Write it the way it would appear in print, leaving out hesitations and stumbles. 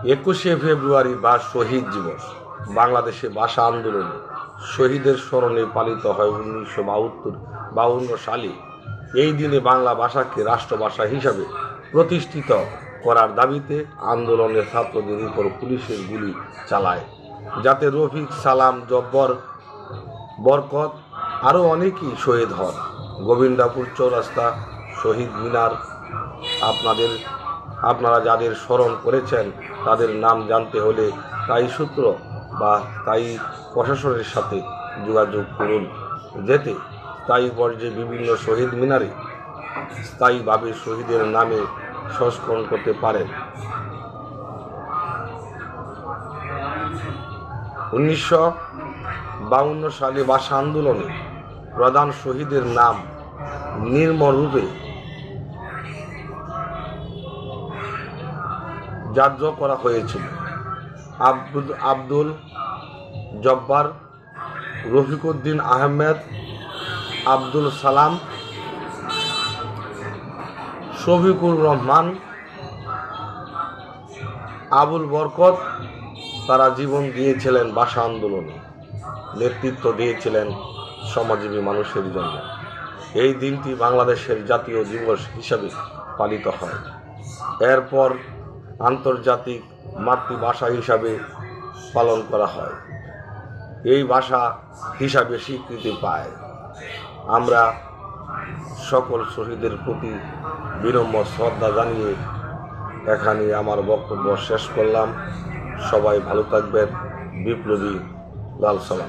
21শে ফেব্রুয়ারি বা শহীদ দিবস বাংলাদেশে ভাষা আন্দোলনে শহীদের স্মরণে পালিত হয় 1952 সালে। এই দিনে বাংলা ভাষাকে রাষ্ট্রভাষা হিসাবে প্রতিষ্ঠিত করার দাবিতে আন্দোলনের ছাত্রদের উপর পুলিশের গুলি চালায়, যাতে রফিক, সালাম, জব্বর, বরকত আরও অনেকেই শহীদ হন। গোবিন্দপুর চৌরাস্তা, শহীদ মিনার, আপনারা যাদের স্মরণ করেছেন তাদের নাম জানতে হলে স্থায়ী সূত্র বা স্থায়ী প্রশাসনের সাথে যোগাযোগ করুন, যেতে স্থায়ী পর্যায়ে বিভিন্ন শহীদ মিনারে স্থায়ীভাবে শহীদের নামে সংস্করণ করতে পারেন। 1952 সালে ভাষা আন্দোলনে প্রধান শহীদের নাম নির্মমরূপে জার্জ করা হয়েছিল। আব্দুল জব্বার, রফিকউদ্দিন আহমেদ, আব্দুল সালাম, শফিকুর রহমান, আবুল বরকত তারা জীবন দিয়েছিলেন ভাষা আন্দোলনে, নেতৃত্ব দিয়েছিলেন শ্রমজীবী মানুষের জন্য। এই দিনটি বাংলাদেশের জাতীয় দিবস হিসাবে পালিত হয়। এরপর আন্তর্জাতিক মাতৃভাষা হিসাবে পালন করা হয়। এই ভাষা হিসাবে স্বীকৃতি পায়। আমরা সকল শহীদের প্রতি বিনম্র শ্রদ্ধা জানিয়ে এখানে আমার বক্তব্য শেষ করলাম। সবাই ভালো থাকবেন। বিপ্লবী লাল সালাম।